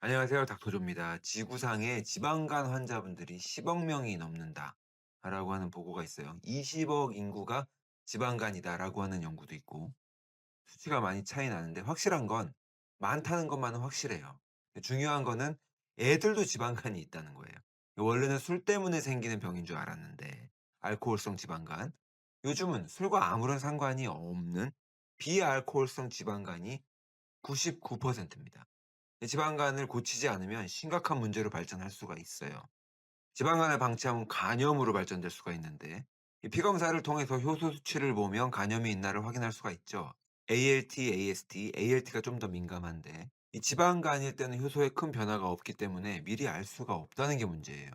안녕하세요. 닥터조입니다. 지구상의 지방간 환자분들이 10억 명이 넘는다라고 하는 보고가 있어요. 20억 인구가 지방간이다라고 하는 연구도 있고 수치가 많이 차이 나는데 확실한 건 많다는 것만은 확실해요. 중요한 거는 애들도 지방간이 있다는 거예요. 원래는 술 때문에 생기는 병인 줄 알았는데 알코올성 지방간. 요즘은 술과 아무런 상관이 없는 비알코올성 지방간이 99%입니다. 지방간을 고치지 않으면 심각한 문제로 발전할 수가 있어요. 지방간을 방치하면 간염으로 발전될 수가 있는데 이 피검사를 통해서 효소 수치를 보면 간염이 있나를 확인할 수가 있죠. ALT, AST, ALT가 좀 더 민감한데 이 지방간일 때는 효소에 큰 변화가 없기 때문에 미리 알 수가 없다는 게 문제예요.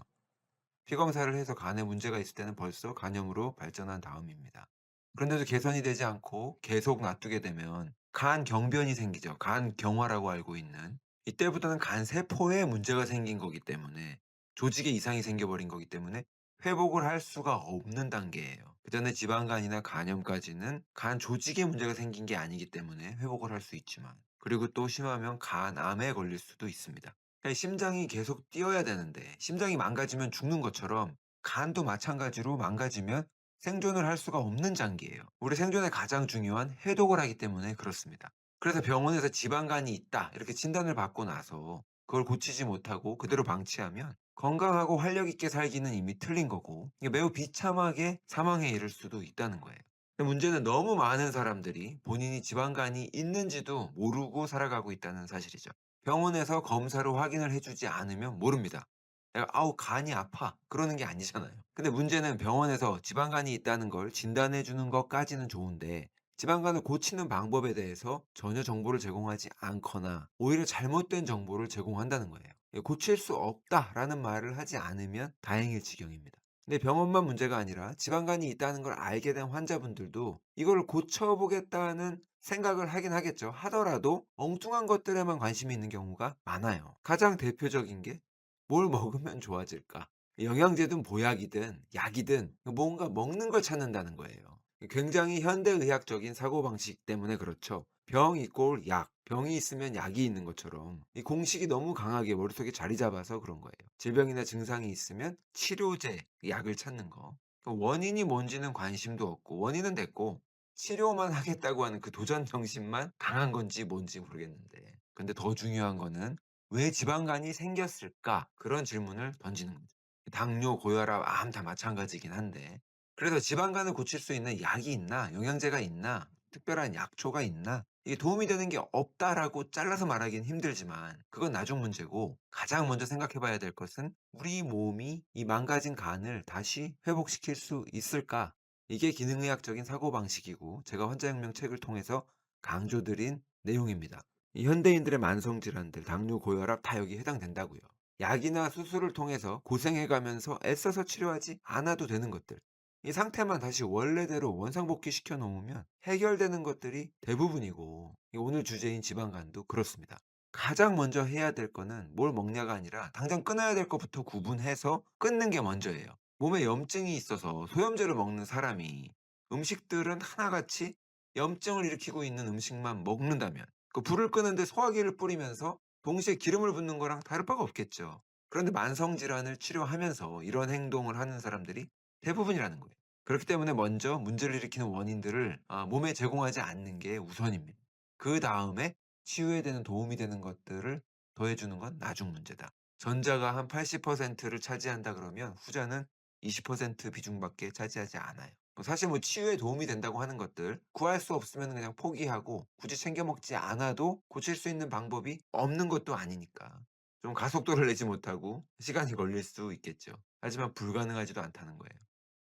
피검사를 해서 간에 문제가 있을 때는 벌써 간염으로 발전한 다음입니다. 그런데도 개선이 되지 않고 계속 놔두게 되면 간 경변이 생기죠. 간 경화라고 알고 있는. 이때부터는 간 세포에 문제가 생긴 거기 때문에 조직에 이상이 생겨버린 거기 때문에 회복을 할 수가 없는 단계예요. 그전에 지방간이나 간염까지는 간 조직에 문제가 생긴 게 아니기 때문에 회복을 할 수 있지만 그리고 또 심하면 간암에 걸릴 수도 있습니다. 그러니까 심장이 계속 뛰어야 되는데 심장이 망가지면 죽는 것처럼 간도 마찬가지로 망가지면 생존을 할 수가 없는 장기예요. 우리 생존에 가장 중요한 해독을 하기 때문에 그렇습니다. 그래서 병원에서 지방간이 있다 이렇게 진단을 받고 나서 그걸 고치지 못하고 그대로 방치하면 건강하고 활력 있게 살기는 이미 틀린 거고 이게 매우 비참하게 사망에 이를 수도 있다는 거예요. 근데 문제는 너무 많은 사람들이 본인이 지방간이 있는지도 모르고 살아가고 있다는 사실이죠. 병원에서 검사로 확인을 해 주지 않으면 모릅니다. 내가 "아우 간이 아파." 그러는 게 아니잖아요. 근데 문제는 병원에서 지방간이 있다는 걸 진단해 주는 것까지는 좋은데 지방간을 고치는 방법에 대해서 전혀 정보를 제공하지 않거나 오히려 잘못된 정보를 제공한다는 거예요. 예, "고칠 수 없다."라는 말을 하지 않으면 다행일 지경입니다. 근데 병원만 문제가 아니라 지방간이 있다는 걸 알게 된 환자분들도 이걸 고쳐 보겠다는 생각을 하긴 하겠죠. 하더라도 엉뚱한 것들에만 관심이 있는 경우가 많아요. 가장 대표적인 게 '뭘 먹으면 좋아질까?' 영양제든 보약이든 약이든 뭔가 먹는 걸 찾는다는 거예요. 굉장히 현대의학적인 사고방식 때문에 그렇죠. 병 이골 약, 병이 있으면 약이 있는 것처럼 이 공식이 너무 강하게 머릿속에 자리 잡아서 그런 거예요. 질병이나 증상이 있으면 치료제, 약을 찾는 거. 원인이 뭔지는 관심도 없고 원인은 됐고 치료만 하겠다고 하는 그 도전 정신만 강한 건지 뭔지 모르겠는데. 근데 더 중요한 거는 '왜 지방간이 생겼을까?' 그런 질문을 던지는 거죠. 당뇨, 고혈압, 암 다 마찬가지긴 한데 그래서 '지방간을 고칠 수 있는 약이 있나? 영양제가 있나? 특별한 약초가 있나?' 이게 '도움이 되는 게 없다.'라고 잘라서 말하기는 힘들지만 그건 나중 문제고 가장 먼저 생각해 봐야 될 것은 '우리 몸이 이 망가진 간을 다시 회복시킬 수 있을까?' 이게 기능의학적인 사고방식이고 제가 환자혁명 책을 통해서 강조드린 내용입니다. 이 현대인들의 만성 질환들 당뇨, 고혈압 다 여기에 해당된다고요. 약이나 수술을 통해서 고생해 가면서 애써서 치료하지 않아도 되는 것들. 이 상태만 다시 원래대로 원상복귀 시켜 놓으면 해결되는 것들이 대부분이고 이 오늘 주제인 지방간도 그렇습니다. 가장 먼저 해야 될 거는 뭘 먹냐가 아니라 당장 끊어야 될 것부터 구분해서 끊는 게 먼저예요. 몸에 염증이 있어서 소염제를 먹는 사람이 음식들은 하나같이 염증을 일으키고 있는 음식만 먹는다면 그 불을 끄는데 소화기를 뿌리면서 동시에 기름을 붓는 거랑 다를 바가 없겠죠. 그런데 만성 질환을 치료하면서 이런 행동을 하는 사람들이 대부분이라는 거예요. 그렇기 때문에 먼저 문제를 일으키는 원인들을 몸에 제공하지 않는 게 우선입니다. 그다음에 치유에 되는 도움이 되는 것들을 더해 주는 건 나중 문제다. 전자가 한 80%를 차지한다 그러면 후자는 20% 비중밖에 차지하지 않아요. 사실 뭐 치유에 도움이 된다고 하는 것들 구할 수 없으면 그냥 포기하고 굳이 챙겨 먹지 않아도 고칠 수 있는 방법이 없는 것도 아니니까. 좀 가속도를 내지 못하고 시간이 걸릴 수 있겠죠. 하지만 불가능하지도 않다는 거예요.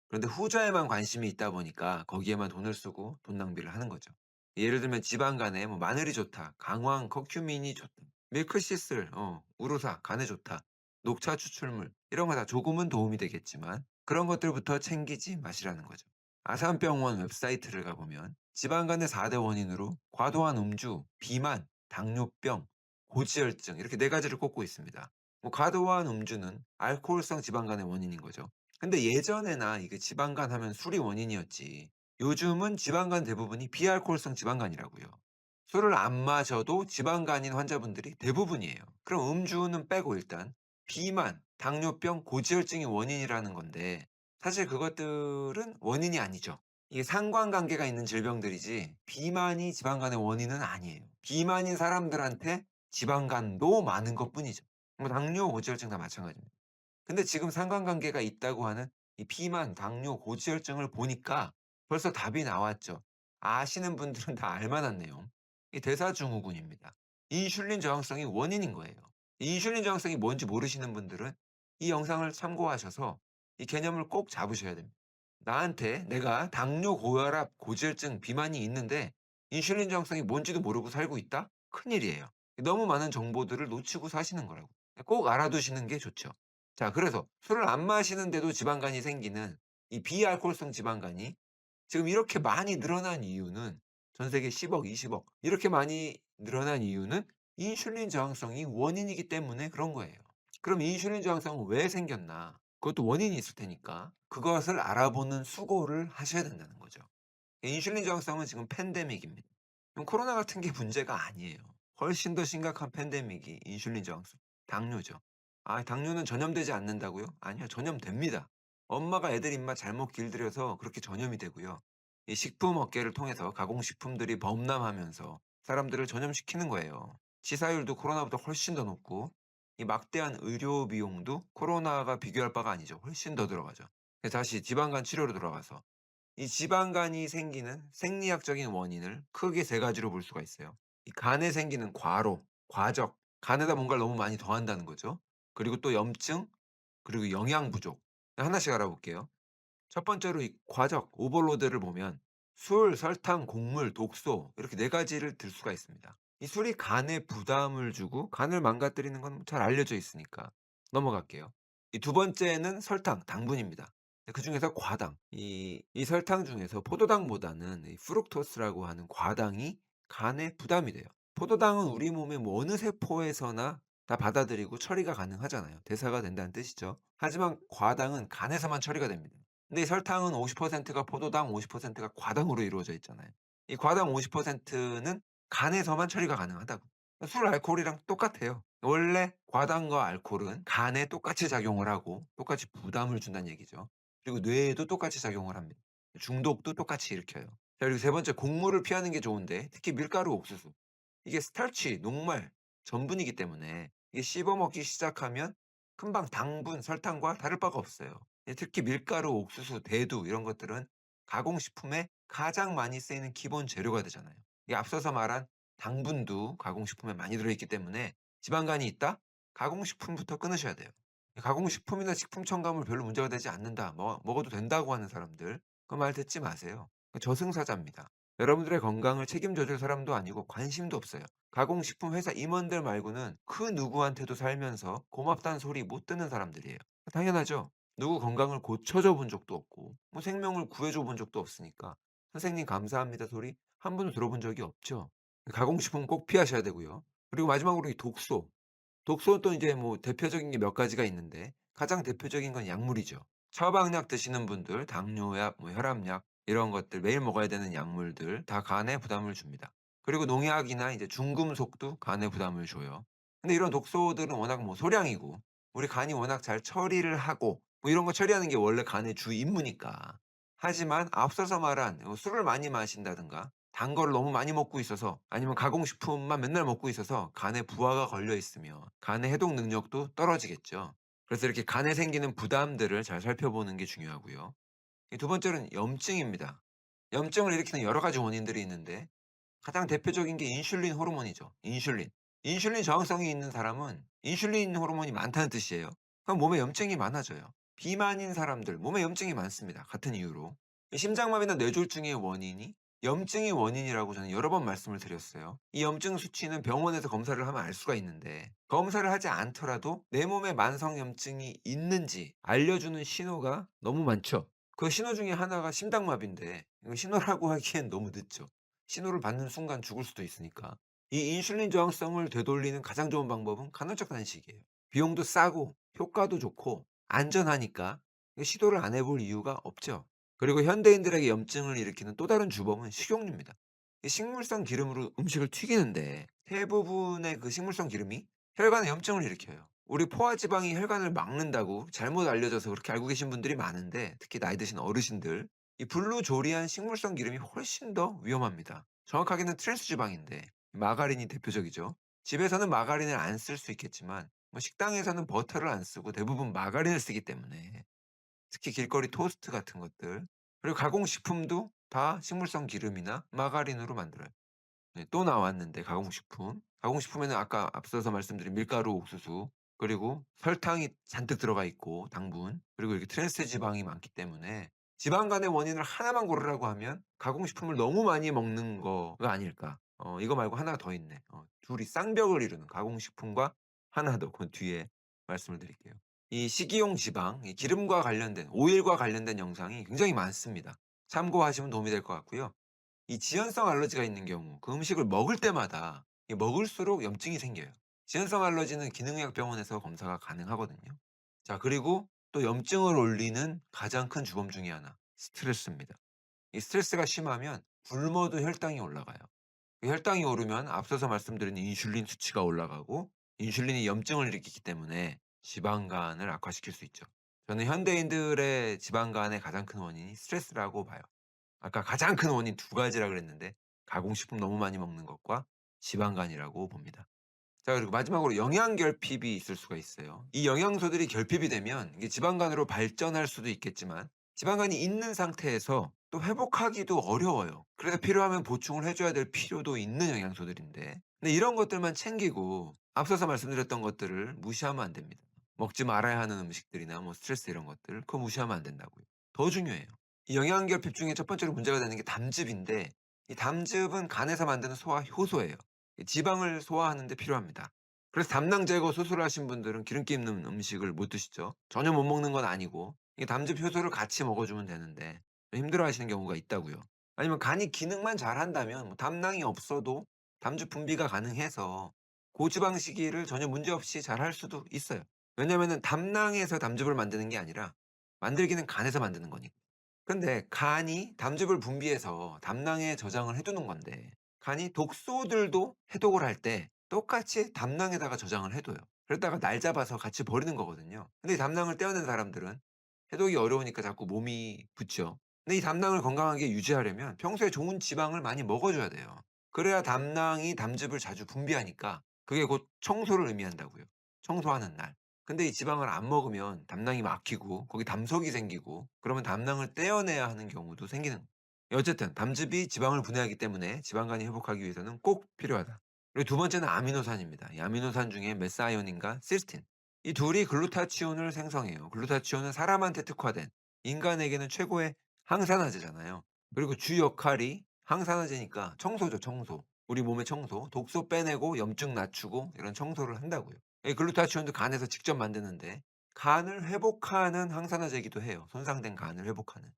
그런데 후자에만 관심이 있다 보니까 거기에만 돈을 쓰고 돈 낭비를 하는 거죠. 예를 들면 지방 간에 뭐 마늘이 좋다, 강황, 커큐민이 좋다, 밀크시슬, 우로사, 간에 좋다, 녹차 추출물 이런 거 다 조금은 도움이 되겠지만 그런 것들부터 챙기지 마시라는 거죠. 아산병원 웹사이트를 가보면 지방간의 4대 원인으로 과도한 음주, 비만, 당뇨병, 고지혈증 이렇게 네 가지를 꼽고 있습니다. 뭐 과도한 음주는 알코올성 지방간의 원인인 거죠. 근데 예전에나 이게 지방간 하면 술이 원인이었지. 요즘은 지방간 대부분이 비알코올성 지방간이라고요. 술을 안 마셔도 지방간인 환자분들이 대부분이에요. 그럼 음주는 빼고 일단 비만, 당뇨병, 고지혈증이 원인이라는 건데 사실 그것들은 원인이 아니죠. 이게 상관관계가 있는 질병들이지 비만이 지방간의 원인은 아니에요. 비만인 사람들한테 지방간도 많은 것뿐이죠. 뭐 당뇨, 고지혈증 다 마찬가지입니다. 근데 지금 상관관계가 있다고 하는 이 비만, 당뇨, 고지혈증을 보니까 벌써 답이 나왔죠. 아시는 분들은 다 알 만한 내용. 이 대사증후군입니다. 인슐린 저항성이 원인인 거예요. 인슐린 저항성이 뭔지 모르시는 분들은 이 영상을 참고하셔서 이 개념을 꼭 잡으셔야 됩니다. 나한테 내가 당뇨, 고혈압, 고지혈증, 비만이 있는데 인슐린 저항성이 뭔지도 모르고 살고 있다? 큰일이에요. 너무 많은 정보들을 놓치고 사시는 거라고. 꼭 알아두시는 게 좋죠. 자, 그래서 술을 안 마시는데도 지방간이 생기는 이 비알코올성 지방간이 지금 이렇게 많이 늘어난 이유는 전 세계 10억, 20억 이렇게 많이 늘어난 이유는 인슐린 저항성이 원인이기 때문에 그런 거예요. 그럼 인슐린 저항성은 왜 생겼나? 그것도 원인이 있을 테니까 그것을 알아보는 수고를 하셔야 된다는 거죠. 인슐린 저항성은 지금 팬데믹입니다. 그럼 코로나 같은 게 문제가 아니에요. 훨씬 더 심각한 팬데믹이 인슐린 저항성, 당뇨죠. 아, 당뇨는 전염되지 않는다고요? 아니요, 전염됩니다. 엄마가 애들 입맛 잘못 길들여서 그렇게 전염이 되고요. 이 식품 업계를 통해서 가공식품들이 범람하면서 사람들을 전염시키는 거예요. 치사율도 코로나보다 훨씬 더 높고 이 막대한 의료 비용도 코로나가 비교할 바가 아니죠. 훨씬 더 들어가죠. 다시 지방간 치료로 돌아가서 이 지방간이 생기는 생리학적인 원인을 크게 세 가지로 볼 수가 있어요. 이 간에 생기는 과로, 과적, 간에다 뭔가를 너무 많이 더한다는 거죠. 그리고 또 염증, 그리고 영양 부족. 하나씩 알아볼게요. 첫 번째로 이 과적, 오버로드를 보면 술, 설탕, 곡물, 독소 이렇게 네 가지를 들 수가 있습니다. 이 술이 간에 부담을 주고 간을 망가뜨리는 건 잘 알려져 있으니까 넘어갈게요. 이 두 번째는 설탕, 당분입니다. 그중에서 과당. 이 설탕 중에서 포도당보다는 이 프룩토스라고 하는 과당이 간에 부담이 돼요. 포도당은 우리 몸의 뭐 어느 세포에서나 다 받아들이고 처리가 가능하잖아요. 대사가 된다는 뜻이죠. 하지만 과당은 간에서만 처리가 됩니다. 근데 이 설탕은 50%가 포도당, 50%가 과당으로 이루어져 있잖아요. 이 과당 50%는 간에서만 처리가 가능하다고. 술, 알코올이랑 똑같아요. 원래 과당과 알코올은 간에 똑같이 작용을 하고 똑같이 부담을 준다는 얘기죠. 그리고 뇌에도 똑같이 작용을 합니다. 중독도 똑같이 일으켜요. 자, 그리고 세 번째, 곡물을 피하는 게 좋은데 특히 밀가루, 옥수수. 이게 스타치, 녹말, 전분이기 때문에 이게 씹어 먹기 시작하면 금방 당분, 설탕과 다를 바가 없어요. 특히 밀가루, 옥수수, 대두 이런 것들은 가공식품에 가장 많이 쓰이는 기본 재료가 되잖아요. 이 앞서서 말한 당분도 가공식품에 많이 들어있기 때문에 지방간이 있다? 가공식품부터 끊으셔야 돼요. 가공식품이나 식품 첨가물 별로 문제가 되지 않는다. 먹어도 된다고 하는 사람들 그 말 듣지 마세요. 저승사자입니다. 여러분들의 건강을 책임져 줄 사람도 아니고 관심도 없어요. 가공식품 회사 임원들 말고는 그 누구한테도 살면서 고맙다는 소리 못 듣는 사람들이에요. 당연하죠. 누구 건강을 고쳐줘 본 적도 없고 뭐 생명을 구해줘 본 적도 없으니까 "선생님 감사합니다." 소리 한 번도 들어본 적이 없죠. 가공식품 꼭 피하셔야 되고요. 그리고 마지막으로 이 독소. 독소는 또 이제 뭐 대표적인 게 몇 가지가 있는데 가장 대표적인 건 약물이죠. 처방약 드시는 분들, 당뇨약, 뭐 혈압약 이런 것들 매일 먹어야 되는 약물들 다 간에 부담을 줍니다. 그리고 농약이나 이제 중금속도 간에 부담을 줘요. 근데 이런 독소들은 워낙 뭐 소량이고 우리 간이 워낙 잘 처리를 하고 뭐 이런 거 처리하는 게 원래 간의 주 임무니까. 하지만 앞서서 말한 술을 많이 마신다든가 단 거를 너무 많이 먹고 있어서 아니면 가공식품만 맨날 먹고 있어서 간에 부하가 걸려 있으면 간의 해독 능력도 떨어지겠죠. 그래서 이렇게 간에 생기는 부담들을 잘 살펴보는 게 중요하고요. 이 두 번째는 염증입니다. 염증을 일으키는 여러 가지 원인들이 있는데 가장 대표적인 게 인슐린 호르몬이죠. 인슐린. 인슐린 저항성이 있는 사람은 인슐린 호르몬이 많다는 뜻이에요. 그럼 몸에 염증이 많아져요. 비만인 사람들 몸에 염증이 많습니다. 같은 이유로. 심장마비나 뇌졸중의 원인이 염증이 원인이라고 저는 여러 번 말씀을 드렸어요. 이 염증 수치는 병원에서 검사를 하면 알 수가 있는데 검사를 하지 않더라도 내 몸에 만성 염증이 있는지 알려주는 신호가 너무 많죠. 그 신호 중에 하나가 심장마비인데 이거 신호라고 하기엔 너무 늦죠. 신호를 받는 순간 죽을 수도 있으니까. 이 인슐린 저항성을 되돌리는 가장 좋은 방법은 간헐적 단식이에요. 비용도 싸고 효과도 좋고 안전하니까 시도를 안 해볼 이유가 없죠. 그리고 현대인들에게 염증을 일으키는 또 다른 주범은 식용유입니다. 이 식물성 기름으로 음식을 튀기는데 대부분의 그 식물성 기름이 혈관에 염증을 일으켜요. 우리 포화 지방이 혈관을 막는다고 잘못 알려져서 그렇게 알고 계신 분들이 많은데, 특히 나이 드신 어르신들, 이 불로 조리한 식물성 기름이 훨씬 더 위험합니다. 정확하게는 트랜스 지방인데 마가린이 대표적이죠. 집에서는 마가린을 안 쓸 수 있겠지만 뭐 식당에서는 버터를 안 쓰고 대부분 마가린을 쓰기 때문에, 특히 길거리 토스트 같은 것들, 그리고 가공식품도 다 식물성 기름이나 마가린으로 만들어요. 네, 또 나왔는데 가공식품. 가공식품에는 아까 앞서서 말씀드린 밀가루, 옥수수, 그리고 설탕이 잔뜩 들어가 있고 당분, 그리고 이렇게 트랜스 지방이 많기 때문에 지방 간의 원인을 하나만 고르라고 하면 가공식품을 너무 많이 먹는 거가 아닐까. 이거 말고 하나가 더 있네. 둘이 쌍벽을 이루는 가공식품과 하나 더, 그건 뒤에 말씀을 드릴게요. 이 식이용 지방, 이 기름과 관련된, 오일과 관련된 영상이 굉장히 많습니다. 참고하시면 도움이 될 것 같고요. 이 지연성 알러지가 있는 경우 그 음식을 먹을 때마다 먹을수록 염증이 생겨요. 지연성 알러지는 기능의학병원에서 검사가 가능하거든요. 자, 그리고 또 염증을 올리는 가장 큰 주범 중에 하나, 스트레스입니다. 이 스트레스가 심하면 굶어도 혈당이 올라가요. 그 혈당이 오르면 앞서서 말씀드린 인슐린 수치가 올라가고, 인슐린이 염증을 일으키기 때문에 지방간을 악화시킬 수 있죠. 저는 현대인들의 지방간의 가장 큰 원인이 스트레스라고 봐요. 아까 가장 큰 원인 두 가지라 그랬는데 가공식품 너무 많이 먹는 것과 지방간이라고 봅니다. 자, 그리고 마지막으로 영양결핍이 있을 수가 있어요. 이 영양소들이 결핍이 되면 이게 지방간으로 발전할 수도 있겠지만 지방간이 있는 상태에서 또 회복하기도 어려워요. 그래서 필요하면 보충을 해 줘야 될 필요도 있는 영양소들인데, 근데 이런 것들만 챙기고 앞서서 말씀드렸던 것들을 무시하면 안 됩니다. 먹지 말아야 하는 음식들이나 뭐 스트레스 이런 것들, 그거 무시하면 안 된다고요. 더 중요해요. 이 영양결핍 중에 첫 번째로 문제가 되는 게 담즙인데, 이 담즙은 간에서 만드는 소화 효소예요. 이 지방을 소화하는 데 필요합니다. 그래서 담낭 제거 수술을 하신 분들은 기름기 있는 음식을 못 드시죠. 전혀 못 먹는 건 아니고 이 담즙 효소를 같이 먹어주면 되는데 힘들어하시는 경우가 있다고요. 아니면 간이 기능만 잘한다면 뭐 담낭이 없어도 담즙 분비가 가능해서 고지방 식이를 전혀 문제없이 잘 할 수도 있어요. 왜냐면은 담낭에서 담즙을 만드는 게 아니라 만들기는 간에서 만드는 거니까. 근데 간이 담즙을 분비해서 담낭에 저장을 해 두는 건데, 간이 독소들도 해독을 할 때 똑같이 담낭에다가 저장을 해 둬요. 그러다가 날 잡아서 같이 버리는 거거든요. 근데 이 담낭을 떼어낸 사람들은 해독이 어려우니까 자꾸 몸이 붓죠. 근데 이 담낭을 건강하게 유지하려면 평소에 좋은 지방을 많이 먹어 줘야 돼요. 그래야 담낭이 담즙을 자주 분비하니까 그게 곧 청소를 의미한다고요. 청소하는 날. 근데 이 지방을 안 먹으면 담낭이 막히고 거기 담석이 생기고 그러면 담낭을 떼어내야 하는 경우도 생기는 거예요. 어쨌든 담즙이 지방을 분해하기 때문에 지방간이 회복하기 위해서는 꼭 필요하다. 그리고 두 번째는 아미노산입니다. 이 아미노산 중에 메사이온인과 시스틴. 이 둘이 글루타치온을 생성해요. 글루타치온은 사람한테 특화된, 인간에게는 최고의 항산화제잖아요. 그리고 주 역할이 항산화제니까 청소죠, 청소. 우리 몸의 청소, 독소 빼내고 염증 낮추고 이런 청소를 한다고요. 이 글루타치온도 간에서 직접 만드는데 간을 회복하는 항산화제이기도 해요. 손상된 간을 회복하는.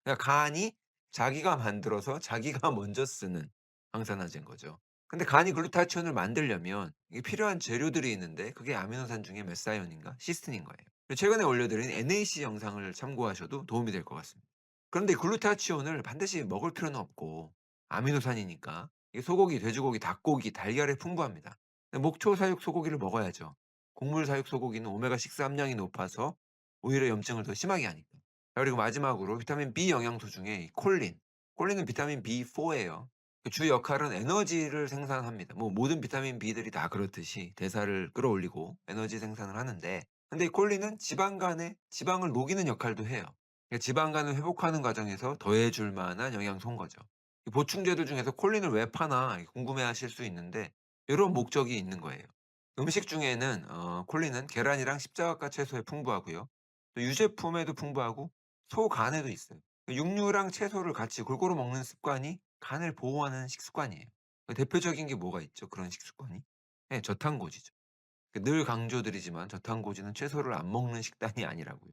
그러니까 간이 자기가 만들어서 자기가 먼저 쓰는 항산화제인 거죠. 근데 간이 글루타치온을 만들려면 이게 필요한 재료들이 있는데 그게 아미노산 중에 메사이온인가 시스틴인 거예요. 최근에 올려드린 NAC 영상을 참고하셔도 도움이 될 것 같습니다. 그런데 글루타치온을 반드시 먹을 필요는 없고 아미노산이니까 이게 소고기, 돼지고기, 닭고기, 달걀에 풍부합니다. 목초 사육 소고기를 먹어야죠. 곡물 사육 소고기는 오메가6 함량이 높아서 오히려 염증을 더 심하게 하니까. 자, 그리고 마지막으로 비타민 B 영양소 중에 이 콜린. 콜린은 비타민 B4예요. 그 주 역할은 에너지를 생산합니다. 뭐 모든 비타민 B들이 다 그렇듯이 대사를 끌어올리고 에너지 생산을 하는데, 근데 이 콜린은 지방간에 지방을 녹이는 역할도 해요. 그러니까 지방간을 회복하는 과정에서 더해줄 만한 영양소인 거죠. 이 보충제들 중에서 콜린을 왜 파나 궁금해하실 수 있는데 이런 목적이 있는 거예요. 음식 중에는 콜린은 계란이랑 십자각과 채소에 풍부하고요. 또 유제품에도 풍부하고 소간에도 있어요. 육류랑 채소를 같이 골고루 먹는 습관이 간을 보호하는 식습관이에요. 대표적인 게 뭐가 있죠? 그런 식습관이? 네, 저탄고지죠. 늘 강조드리지만 저탄고지는 채소를 안 먹는 식단이 아니라고요.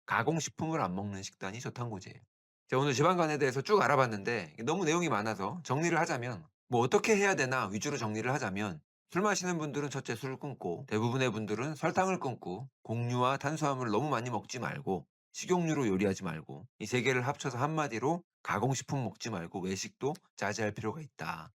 가공식품을 안 먹는 식단이 저탄고지예요. 제가 오늘 지방간에 대해서 쭉 알아봤는데 이게 너무 내용이 많아서 정리를 하자면, 뭐 어떻게 해야 되나 위주로 정리를 하자면, 술 마시는 분들은 첫째 술을 끊고, 대부분의 분들은 설탕을 끊고, 곡류와 탄수화물을 너무 많이 먹지 말고 식용유로 요리하지 말고 이 세 개를 합쳐서 한마디로 가공식품 먹지 말고 외식도 자제할 필요가 있다.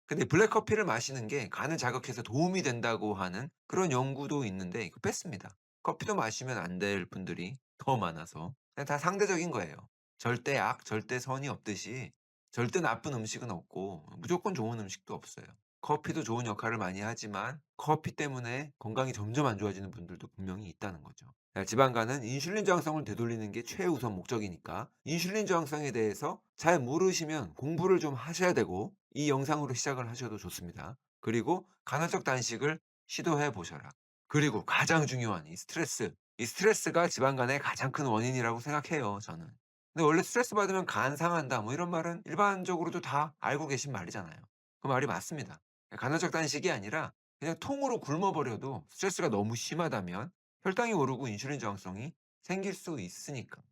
근데 블랙커피를 마시는 게 간을 자극해서 도움이 된다고 하는 그런 연구도 있는데 이거 뺐습니다. 커피도 마시면 안 될 분들이 더 많아서 그냥 다 상대적인 거예요. 절대 악, 절대 선이 없듯이 절대 나쁜 음식은 없고 무조건 좋은 음식도 없어요. 커피도 좋은 역할을 많이 하지만 커피 때문에 건강이 점점 안 좋아지는 분들도 분명히 있다는 거죠. 자, 지방간은 인슐린 저항성을 되돌리는 게 최우선 목적이니까 인슐린 저항성에 대해서 잘 모르시면 공부를 좀 하셔야 되고 이 영상으로 시작을 하셔도 좋습니다. 그리고 간헐적 단식을 시도해 보셔라. 그리고 가장 중요한 이 스트레스. 이 스트레스가 지방간의 가장 큰 원인이라고 생각해요, 저는. 근데 원래 "스트레스 받으면 간 상한다." 뭐 이런 말은 일반적으로도 다 알고 계신 말이잖아요. 그 말이 맞습니다. 간헐적 단식이 아니라 그냥 통으로 굶어 버려도 스트레스가 너무 심하다면 혈당이 오르고 인슐린 저항성이 생길 수 있으니까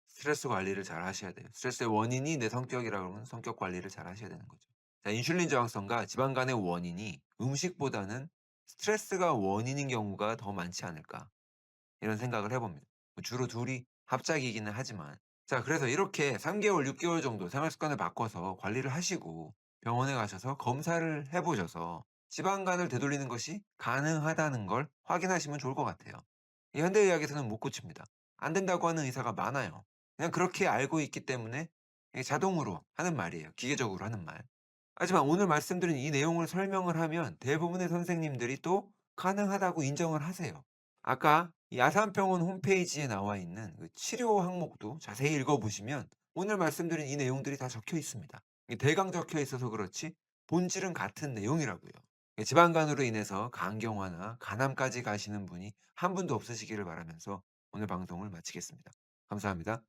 스트레스 관리를 잘 하셔야 돼요. 스트레스의 원인이 내 성격이라 그러면 성격 관리를 잘 하셔야 되는 거죠. 자, 인슐린 저항성과 지방간의 원인이 음식보다는 스트레스가 원인인 경우가 더 많지 않을까 이런 생각을 해 봅니다. 뭐 주로 둘이 합작이기는 하지만. 자, 그래서 이렇게 3 개월, 6 개월 정도 생활 습관을 바꿔서 관리를 하시고 병원에 가셔서 검사를 해 보셔서 지방간을 되돌리는 것이 가능하다는 걸 확인하시면 좋을 것 같아요. 이 현대의학에서는 못 고칩니다. 안 된다고 하는 의사가 많아요. 그냥 그렇게 알고 있기 때문에 이게 자동으로 하는 말이에요. 기계적으로 하는 말. 하지만 오늘 말씀드린 이 내용을 설명을 하면 대부분의 선생님들이 또 가능하다고 인정을 하세요. 아까 이 아산병원 홈페이지에 나와 있는 그 치료 항목도 자세히 읽어보시면 오늘 말씀드린 이 내용들이 다 적혀 있습니다. 이게 대강 적혀 있어서 그렇지 본질은 같은 내용이라고요. 지방간으로 인해서 간경화나 간암까지 가시는 분이 한 분도 없으시기를 바라면서 오늘 방송을 마치겠습니다. 감사합니다.